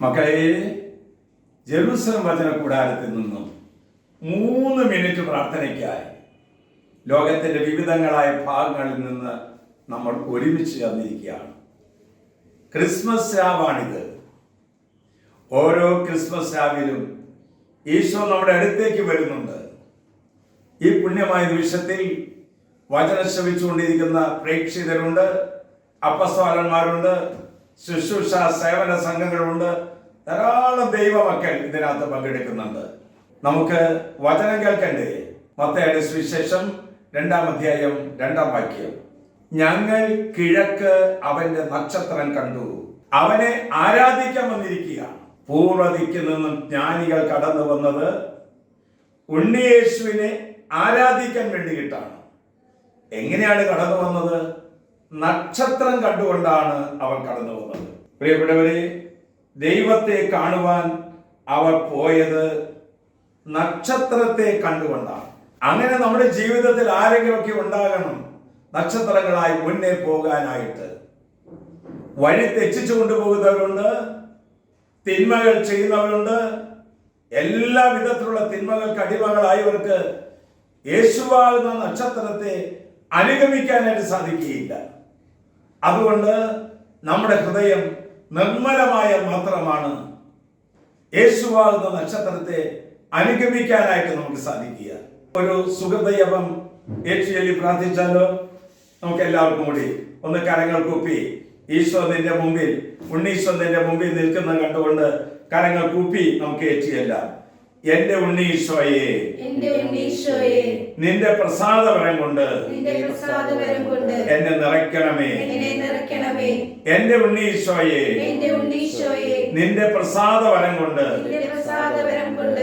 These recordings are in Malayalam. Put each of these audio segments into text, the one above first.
മക്കളെ, ജെറൂസലം വചന കൂടാരത്തിൽ നിന്നും 3 മിനിറ്റ് പ്രാർത്ഥനയ്ക്കായി ലോകത്തിൻ്റെ വിവിധങ്ങളായ ഭാഗങ്ങളിൽ നിന്ന് നമ്മൾ ഒരുമിച്ച് ചേർന്നിരിക്കുകയാണ്. ക്രിസ്മസ് രാവാണിത്. ഓരോ ക്രിസ്മസ് രാവിലും ഈശോ നമ്മുടെ അടുത്തേക്ക് വരുന്നുണ്ട്. ഈ പുണ്യമായ നിമിഷത്തിൽ വചനം ശ്രവിച്ചുകൊണ്ടിരിക്കുന്ന പ്രേക്ഷിതരുണ്ട്, അപ്പസ്തോലന്മാരുണ്ട്, ശുശ്രൂഷ സേവന സംഘങ്ങളുണ്ട്, ധാരാളം ദൈവമക്കൾ ഇതിനകത്ത് പങ്കെടുക്കുന്നുണ്ട്. നമുക്ക് വചനം കേൾക്കണ്ടേ? മത്തായിയുടെ സുവിശേഷം 2-ാം അധ്യായം 2-ാം വാക്യം. ഞങ്ങൾ കിഴക്ക് അവന്റെ നക്ഷത്രം കണ്ടു, അവനെ ആരാധിക്കാൻ വന്നിരിക്കുകയാണ്. പൂർവ്വദിക്കിൽ നിന്നും ജ്ഞാനികൾ കടന്നു വന്നത് ഉണ്ണിയേശുവിനെ ആരാധിക്കാൻ വേണ്ടിയിട്ടാണ്. എങ്ങനെയാണ് കടന്നു വന്നത്? നക്ഷത്രം കണ്ടുകൊണ്ടാണ് അവർ കടന്നു വന്നത്. പ്രിയപ്പെട്ടവരെ, ദൈവത്തെ കാണുവാൻ അവർ പോയത് നക്ഷത്രത്തെ കണ്ടുകൊണ്ടാണ്. അങ്ങനെ നമ്മുടെ ജീവിതത്തിൽ ആരെങ്കിലുമൊക്കെ ഉണ്ടാകണം നക്ഷത്രങ്ങളായി മുന്നേ പോകാനായിട്ട്. വഴി തെറ്റിച്ചു കൊണ്ടുപോകുന്നവരുണ്ട്, തിന്മകൾ ചെയ്യുന്നവരുണ്ട്. എല്ലാ വിധത്തിലുള്ള തിന്മകൾക്ക് അടിമകളായവർക്ക് യേശുവാകുന്ന നക്ഷത്രത്തെ അനുഗമിക്കാനായിട്ട് സാധിക്കുകയില്ല. അതുകൊണ്ട് നമ്മുടെ ഹൃദയം നിർമ്മലമായ മാത്രമാണ് യേശുവാകുന്ന നക്ഷത്രത്തെ അനുഗമിക്കാനായിട്ട് നമുക്ക് സാധിക്കുക. ഒരു സുഹൃദയപം ഏറ്റുചൊല്ലി പ്രാർത്ഥിച്ചാലോ? നമുക്ക് എല്ലാവർക്കും കൂടി ഒന്ന് കരങ്ങൾ കൂപ്പി ഈശോ നിന്റെ മുമ്പിൽ, ഉണ്ണീശോ നിന്റെ മുമ്പിൽ നിൽക്കുന്ന കണ്ടുകൊണ്ട് കരങ്ങൾ കൂപ്പി നമുക്ക് ഏറ്റുചൊല്ലാം. എന്റെ ഉണ്ണീശോയെ, നിന്റെ പ്രസാദവരം കൊണ്ട് എന്നെ നിറയ്ക്കണമേ. എന്റെ ഉണ്ണീശോയെ, നിന്റെ പ്രസാദവരം കൊണ്ട്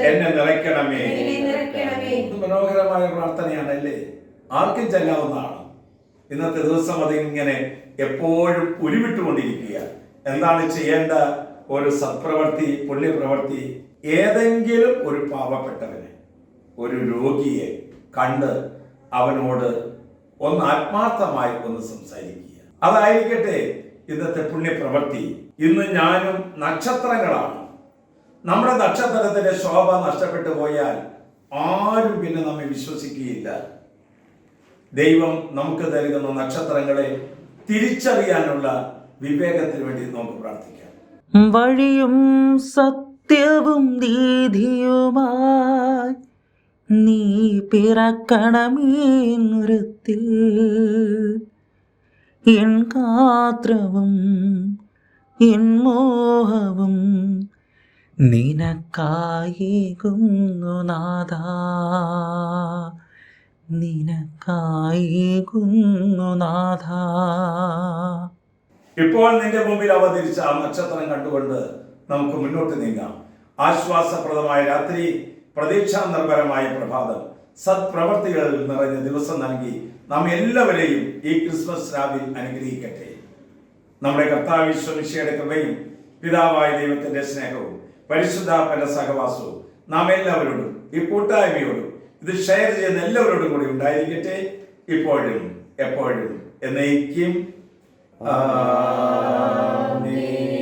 എന്നെ നിറയ്ക്കണമേ. മനോഹരമായ പ്രാർത്ഥനയാണല്ലേ? ആർക്കും ചെല്ലാവുന്നതാണ്. ഇന്നത്തെ ദിവസം അതിങ്ങനെ എപ്പോഴും ഉരുവിട്ടുകൊണ്ടിരിക്കുക. എന്താണ് ചെയ്യേണ്ട? ഒരു സത്പ്രവൃത്തി, പുണ്യപ്രവൃത്തി. ഏതെങ്കിലും ഒരു പാവപ്പെട്ടവനെ, ഒരു രോഗിയെ കണ്ട് അവനോട് ഒന്ന് ആത്മാർത്ഥമായി ഒന്ന് സംസാരിക്കുക. അതായിരിക്കട്ടെ ഇന്നത്തെ പുണ്യപ്രവൃത്തി. ഇന്ന് ഞാനും നക്ഷത്രങ്ങളാണ്. നമ്മുടെ നക്ഷത്രത്തിന്റെ ശോഭ നഷ്ടപ്പെട്ടു പോയാൽ ആരും പിന്നെ നമ്മെ വിശ്വസിക്കുകയില്ല. ദൈവം നമുക്ക് നൽകുന്ന നക്ഷത്രങ്ങളെ തിരിച്ചറിയാനുള്ള വിവേകത്തിന് വേണ്ടി നമുക്ക് പ്രാർത്ഥിക്കാം. വഴിയും സത്യവും നീതിയുമായി നീ പിറക്കണമേ നൃത്തിൽ, എൻ കാത്രവും എൻ മോഹവും നിനക്കായേകുന്നു നാഥാ, നിനക്കായേകുന്നു നാഥാ. ഇപ്പോൾ നിന്റെ മുമ്പിൽ അവതരിച്ച ആ നക്ഷത്രം കണ്ടുകൊണ്ട് നമുക്ക് മുന്നോട്ട് നീങ്ങാം. ആശ്വാസപ്രദമായ രാത്രി, പ്രതീക്ഷാ നിർഭരമായ പ്രഭാതം, സത്പ്രവർത്തികൾ നിറഞ്ഞ ദിവസം നൽകി നാം എല്ലാവരെയും ഈ ക്രിസ്മസ് രാവിൽ അനുഗ്രഹിക്കട്ടെ. നമ്മുടെ കർത്താവ് ഈശോ മിശിഹായുടെ കൃപയും പിതാവായ ദൈവത്തിന്റെ സ്നേഹവും പരിശുദ്ധാത്മാവിന്റെ സഹവാസവും നാം എല്ലാവരോടും, ഈ കൂട്ടായ്മയോടും, ഇത് ഷെയർ ചെയ്യുന്ന എല്ലാവരോടും കൂടി ഉണ്ടായിരിക്കട്ടെ, ഇപ്പോഴും എപ്പോഴും എന്നേക്കും. ആമേൻ.